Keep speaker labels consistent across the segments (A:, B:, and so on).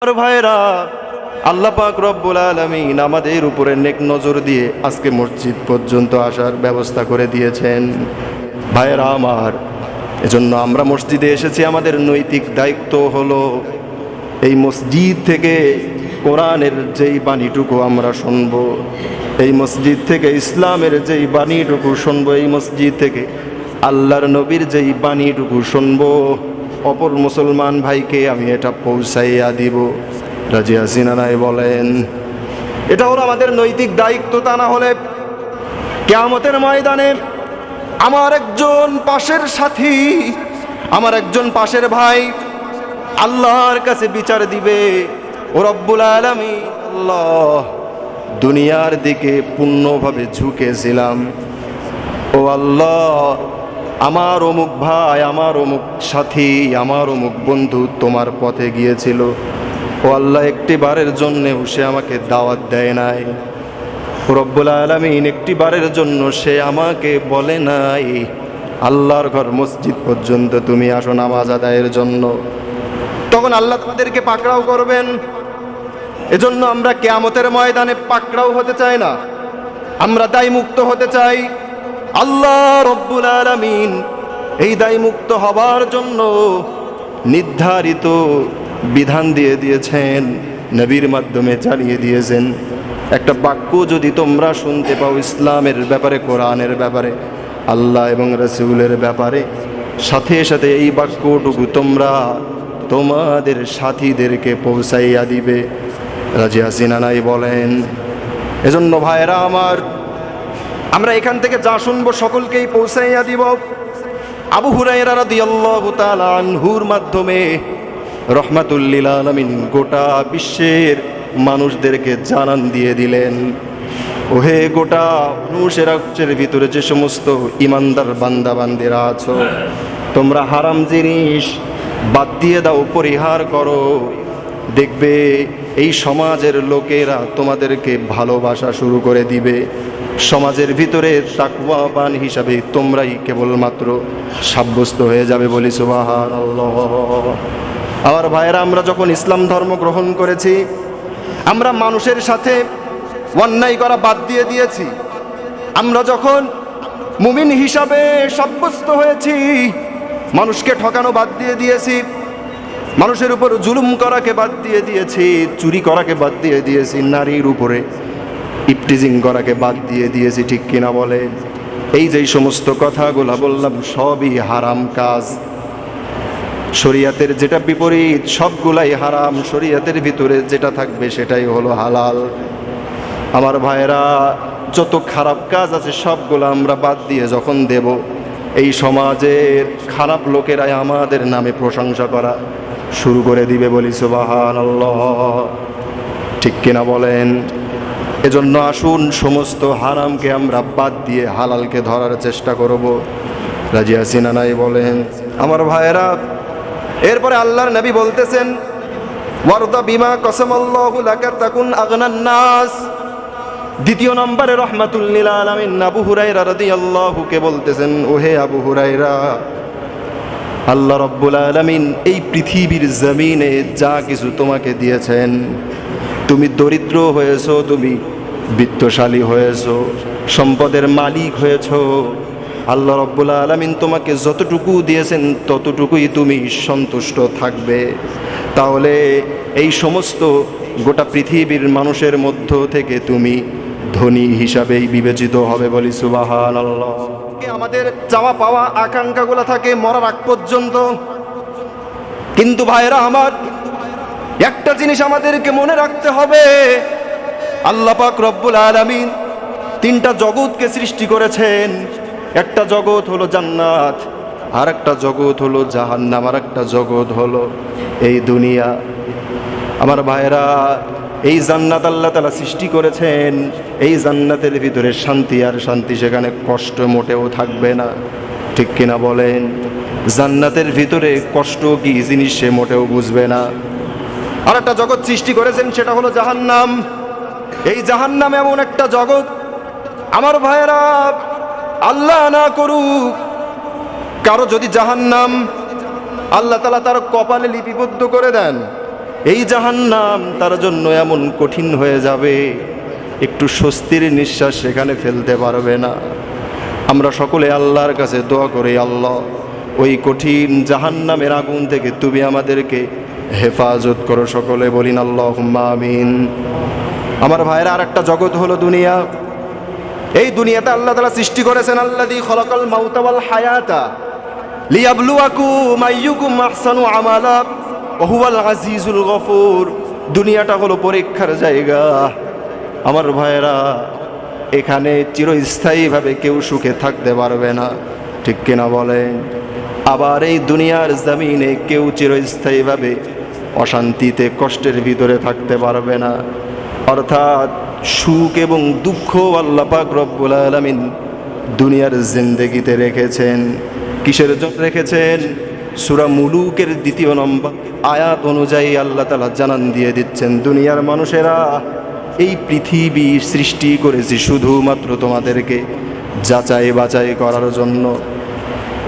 A: আর ভাইরা, আল্লাহ পাক রব্বুল আলামিন আমাদের উপরে নেক নজর দিয়ে আজকে মসজিদ পর্যন্ত আসার ব্যবস্থা করে দিয়েছেন। ভাইরা আমার, এজন্য আমরা মসজিদে এসেছি। আমাদের নৈতিক দায়িত্ব হলো এই মসজিদ থেকে কোরআনের যেই বাণীটুকু আমরা শুনব, এই মসজিদ থেকে ইসলামের যেই বাণীটুকু শুনব, এই মসজিদ থেকে আল্লাহর নবীর যেই বাণীটুকু শুনব, অপর মুসলমান ভাইকে আমি এটা পৌঁছাইয়া দিব। রাজি আছি না নাই বলেন? এটা হলো আমাদের নৈতিক দায়িত্ব। তা না হলে কিয়ামতের ময়দানে আমার একজন পাশের সাথী, আমার একজন পাশের ভাই আল্লাহর কাছে বিচার দিবে, ও রব্বুল আলামিন, আল্লাহ দুনিয়ার দিকে পূর্ণভাবে ঝুঁকেছিলাম, ও আল্লাহ আমার অমুক ভাই, আমার অমুক সাথী, আমার অমুক বন্ধু তোমার পথে গিয়েছিল, ও আল্লাহ একটি বারের জন্যেও সে আমাকে দাওয়াত দেয় নাই। রব্বুল আলামিন একটি বারের জন্য সে আমাকে বলে নাই আল্লাহর ঘর মসজিদ পর্যন্ত তুমি আসো নামাজ আদায়ের জন্য। তখন আল্লাহ তোমাদেরকে পাকড়াও করবেন। এজন্য আমরা কিয়ামতের ময়দানে পাকড়াও হতে চাই না, আমরা দায়মুক্ত হতে চাই। আল্লাহ রব্বুল আলামিন এই দায়মুক্ত হবার জন্য নির্ধারিত বিধান দিয়ে দিয়েছেন, নবীর মাধ্যমে চালিয়ে দিয়েছেন। একটা বাক্য যদি তোমরা শুনতে পাও ইসলামের ব্যাপারে, কোরআনের ব্যাপারে, আল্লাহ এবং রাসূলের ব্যাপারে, সাথে সাথে এই বাক্যটুকু তোমরা তোমাদের সাথীদেরকে পৌঁছাইয়া দিবে। রাজি আছি না নাই বলেন? এজন্য ভাইরা আমার, আমরা এখান থেকে যা শুনবো সকলকেই পৌঁছাইয়া দিব। আবু হুরায়রা রাদিয়াল্লাহু তাআলা আনহুর মাধ্যমে রহমাতুল লিল আলামিন গোটা বিশ্বের মানুষদেরকে জানান দিয়ে দিলেন, ওহে গোটা মানুষের ভিতরে যে সমস্ত ইমানদার বান্দা বান্দিরা আছো, তোমরা হারাম জিনিস বাদ দিয়ে দাও, পরিহার করো। দেখবে এই সমাজের লোকেরা তোমাদেরকে ভালোবাসা শুরু করে দিবে। সমাজের ভিতরে তাকওয়াবান হিসাবে তোমরাই কেবলমাত্র সাব্যস্ত হয়ে যাবে। বলি সুবহানাল্লাহ। আমার ভাইয়েরা, আমরা যখন ইসলাম ধর্ম গ্রহণ করেছি, আমরা মানুষের সাথে অন্যায় করা বাদ দিয়ে দিয়েছি। আমরা যখন মুমিন হিসাবে সাব্যস্ত হয়েছি, মানুষকে ঠকানো বাদ দিয়ে দিয়েছি, মানুষের উপর জুলুম করাকে বাদ দিয়ে দিয়েছি, চুরি করাকে বাদ দিয়ে দিয়েছি, নারীর উপরে ইপটিজিং করাকে বাদ দিয়ে দিয়েছি। ঠিক কিনা বলে? এই যে সমস্ত কথাগুলো বললাম সবই হারাম কাজ। শরীয়তের যেটা বিপরীত সবগুলাই হারাম, শরীয়তের ভিতরে যেটা থাকবে সেটাই হলো হালাল। আমার ভাইরা, যত খারাপ কাজ আছে সবগুলো আমরা বাদ দিয়ে যখন দেব, এই সমাজের খারাপ লোকেরাই আমাদের নামে প্রশংসা করা শুরু করে দিবে। বলি সুবহানাল্লাহ। ঠিক কিনা বলেন? এজন্য আসুন সমস্ত হারামকে আমরা বাদ দিয়ে হালালকে ধরার চেষ্টা করব। রাজি আছি না নাই বলেন? আমার ভাইয়েরা, এরপরে আল্লাহর নবী বলতেছেন, ওয়ারদা বিমা কসামাল্লাহু লাকা তাকুন আগনান নাস। দ্বিতীয় নম্বরে রহমাতুল লিল আলামিন আবু হুরায়রা রাদিয়াল্লাহু কে বলতেছেন, ওহে আবু হুরায়রা, আল্লাহ রব্বুল আলামিন এই পৃথিবীর জমিনে যা কিছু তোমাকে দিয়েছেন, তুমি দরিদ্র হয়েছো, তুমি বিত্তশালী হয়েছো, সম্পদের মালিক হয়েছো, আল্লাহ রব্বুল আলামিন তোমাকে যতটুকু দিয়েছেন ততটুকুই তুমি সন্তুষ্ট থাকবে। তাহলে এই সমস্ত গোটা পৃথিবীর মানুষের মধ্য থেকে তুমি ধনী হিসাবেই বিবেচিত হবে। বলি সুবহানাল্লাহ। আমাদের চাওয়া পাওয়া আকাঙ্ক্ষাগুলো থাকে মরার আগ পর্যন্ত, কিন্তু ভাইরা আমার, একটা জিনিস আমাদেরকে মনে রাখতে হবে, আল্লাহ পাক রব্বুল আলামিন তিনটা জগৎকে সৃষ্টি করেছেন। একটা জগৎ হলো জান্নাত, আর একটা জগৎ হলো জাহান্নাম, আর একটা জগৎ হলো এই দুনিয়া। আমার ভাইরা, এই জান্নাত আল্লাহ তাআলা সৃষ্টি করেছেন, এই জান্নাতের ভিতরে শান্তি আর শান্তি, সেখানে কষ্ট মোটেও থাকবে না। ঠিক কিনা বলেন? জান্নাতের ভিতরে কষ্ট কি জিনিস সে মোটেও বুঝবে না। আর একটা জগৎ সৃষ্টি করেছেন, সেটা হলো জাহান্নাম। এই জাহান্নাম এমন একটা জগৎ, আমার ভাইয়েরা, আল্লাহ না করুক কারো যদি জাহান্নাম আল্লাহ তাআলা তার কপালে লিপিবদ্ধ করে দেন, এই জাহান্নাম তার জন্য এমন কঠিন হয়ে যাবে, একটু স্বস্তির নিঃশ্বাস সেখানে ফেলতে পারবে না। আমরা সকলে আল্লাহর কাছে দোয়া করি, আল্লাহ ওই কঠিন জাহান্নামের আগুন থেকে তুমি আমাদেরকে হেফাজত করো। সকলে বলিন আল্লাহুম্মা আমিন। আমার ভাইরা, আর একটা জগৎ হলো দুনিয়া। এই দুনিয়াতে আল্লাহ তাআলা সৃষ্টি করেছেন আল্লাযী খলাকাল মাউতা ওয়াল হায়াতা লিয়াবলুয়াকুম আইয়ুকুম আহসানু আমালা ওয়া হুয়াল আজিজুল গফুর। দুনিয়াটা হলো পরীক্ষার জায়গা। আমার ভাইরা, এখানে চিরস্থায়ীভাবে কেউ সুখে থাকতে পারবে না, ঠিক কিনা বলেন? আবার এই দুনিয়ার জমিনে কেউ চিরস্থায়ীভাবে অশান্তিতে কষ্টের ভিতরে থাকতে পারবে না। অর্থাৎ সুখ এবং দুঃখ আল্লাহ পাক রব্বুল আলামিন দুনিয়ার জিন্দেগিতে রেখেছেন। কিসের জন্য রেখেছেন? সূরা মুলুকের 2 নম্বর আয়াত অনুযায়ী আল্লাহ তাআলা জানান দিয়ে দিচ্ছেন, দুনিয়ার মানুষেরা, এই পৃথিবী সৃষ্টি করেছি শুধুমাত্র তোমাদেরকে যাচাই বাছাই করার জন্য।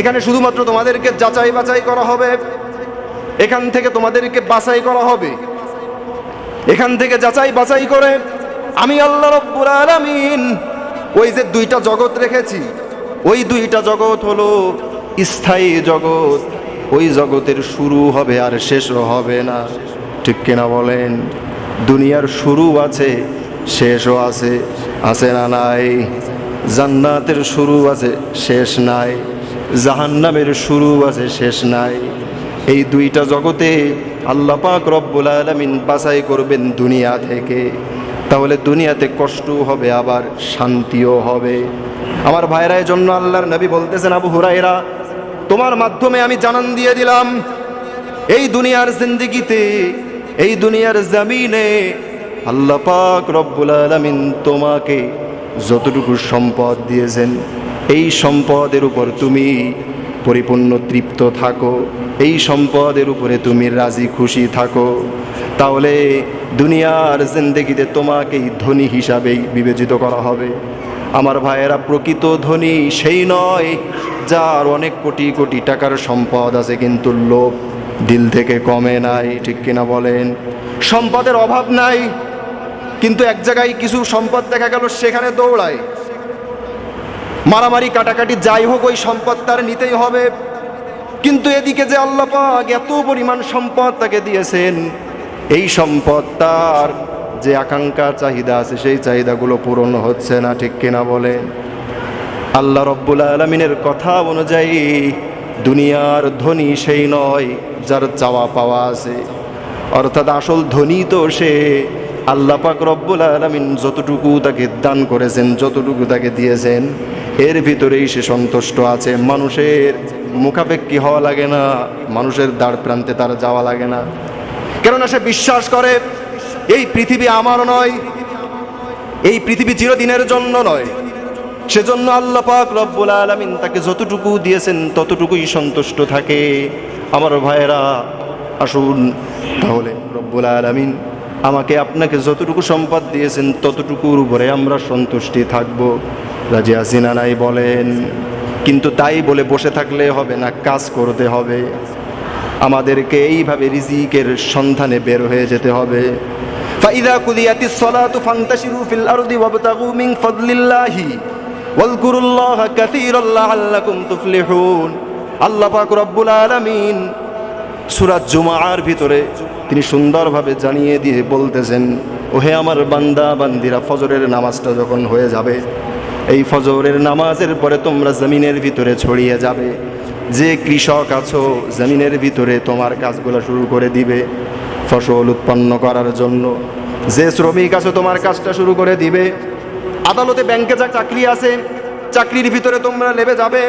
A: এখানে শুধুমাত্র তোমাদেরকে যাচাই বাছাই করা হবে, এখান থেকে তোমাদেরকে বাছাই করা হবে। এখান থেকে যাচাই বাছাই করে আমি আল্লাহ রব্বুল আলামিন ওই যে 2টা জগৎ রেখেছি, ওই 2টা জগৎ হলো স্থায়ী জগৎ। ওই জগতের শুরু হবে আর শেষও হবে না, ঠিক কিনা বলেন? দুনিয়ার শুরু আছে, শেষও আছে, আছে না নাই? জান্নাতের শুরু আছে, শেষ নাই। জাহান্নামের শুরু আছে, শেষ নাই। এই 2টা জগতে আল্লাহ পাক রব্বুল আলামিন বাছাই করবেন দুনিয়া থেকে। তাহলে দুনিয়াতে কষ্টও হবে, আবার শান্তিও হবে। আমার ভাইরা, জন্য আল্লাহর নবী বলতেছেন, আবু হুরায়রা, তোমার মাধ্যমে আমি জানান দিয়ে দিলাম, এই দুনিয়ার জিন্দেগিতে, এই দুনিয়ার জমিনে আল্লাহ পাক রব্বুল আলামিন তোমাকে যতটুকু সম্পদ দিয়েছেন, এই সম্পদের উপর তুমি পরিপূর্ণ তৃপ্ত থাকো, এই সম্পদের উপরে তুমি রাজি খুশি থাকো। তাহলে দুনিয়ার জিন্দেগিতে তোমাকেই ধনী হিসাবেই বিবেচিত করা হবে। আমার ভাইয়েরা, প্রকৃত ধনী সেই নয় যার অনেক কোটি কোটি টাকার সম্পদ আছে কিন্তু লোভ দিল থেকে কমে নাই, ঠিক কিনা বলেন? সম্পদের অভাব নাই, কিন্তু এক জায়গায় কিছু সম্পদ দেখা গেল সেখানে দৌড়ায়, মারামারি কাটাকাটি যাই হোক, ওই সম্পদ তার নিতেই হবে। কিন্তু এদিকে যে আল্লাহ পাক এত পরিমাণ সম্পদ তাকে দিয়েছেন, এই সম্পদ তার যে আকাঙ্ক্ষা চাহিদা আছে সেই চাহিদাগুলো পূরণ হচ্ছে না, ঠিক কিনা বলেন? আল্লাহ রব্বুল আলামিনের কথা অনুযায়ী দুনিয়ার ধনী সেই নয় যার চাওয়া পাওয়া আছে। অর্থাৎ আসল ধনী তো সে আল্লাহ পাক রব্বুল আলামিন যতটুকু তাকে দান করেছেন, যতটুকু তাকে দিয়েছেন, এর ভিতরেই সে সন্তুষ্ট আছে। মানুষের মুখাপেক্ষী হওয়া লাগে না, মানুষের দ্বার প্রান্তে তার যাওয়া লাগে না। কেননা সে বিশ্বাস করে এই পৃথিবী আমার নয়, এই পৃথিবী চিরদিনের জন্য নয়। সেজন্য আল্লাহ পাক রব্বুল আলামিন তাকে যতটুকু দিয়েছেন ততটুকুই সন্তুষ্ট থাকে। আমার ভাইয়েরা, আসুন তাহলে রব্বুল আলামিন আমাকে আপনাকে যতটুকু সম্পদ দিয়েছেন ততটুকুর উপরে আমরা সন্তুষ্টি থাকব। রাজি আছি না নাই বলেন? কিন্তু তাই বলে বসে থাকলে হবে না, কাজ করতে হবে। আমাদেরকে এইভাবে রিজিকের সন্ধানে বের হয়ে যেতে হবে। ফাইদা কুদিয়াতিস সালাতু ফান্তাশিরু ফিল আরদি ওয়াবতাগু মিন ফাদলিল্লাহি ওয়াযকুরুল্লাহা কাসীরান লাআল্লাকুম তুফলিহুন। আল্লাহ পাক রব্বুল আলামিন সূরা জুমার ভিতরে তিনি সুন্দরভাবে জানিয়ে দিয়ে বলতেছেন, ওহে আমার বান্দা বান্দিরা, ফজরের নামাজটা যখন হয়ে যাবে, এই ফজরের নামাজের পরে তোমরা জমিনের ভিতরে ছড়িয়ে যাবে। যে কৃষক আছো, জমিনের ভিতরে তোমার কাজগুলো শুরু করে দিবে ফসল উৎপন্ন করার জন্য। যে শ্রমিক আছো, তোমার কাজটা শুরু করে দিবে। আদালতে, ব্যাংকে যা চাকরি আছে, চাকরির ভিতরে তোমরা লেবে যাবে।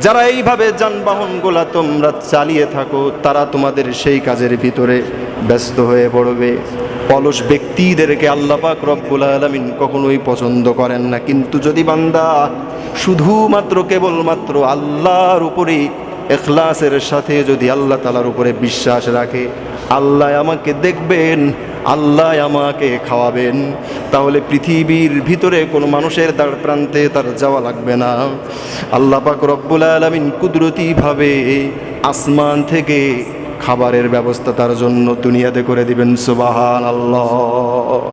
A: যারা এইভাবে যানবাহনগুলা তোমরা চালিয়ে থাকো, তারা তোমাদের সেই কাজের ভিতরে ব্যস্ত হয়ে পড়বে। অলস ব্যক্তিদেরকে আল্লাহ পাক রব্বুল আলামিন কখনোই পছন্দ করেন না। কিন্তু যদি বান্দা শুধুমাত্র কেবলমাত্র আল্লাহর উপরেই ইখলাসের সাথে যদি আল্লাহ তাআলার উপরে বিশ্বাস রাখে, আল্লাহ আমাকে দেখবেন, আল্লাহ আমাকে খাওয়াবেন, তাহলে পৃথিবীর ভিতরে কোনো মানুষের দ্বার প্রান্তে তার যাওয়া লাগবে না। আল্লাহ পাক রব্বুল আলামিন কুদরতিভাবে আসমান থেকে খাবারের ব্যবস্থা তার জন্য দুনিয়াতে করে দিবেন সুবহানাল্লাহ।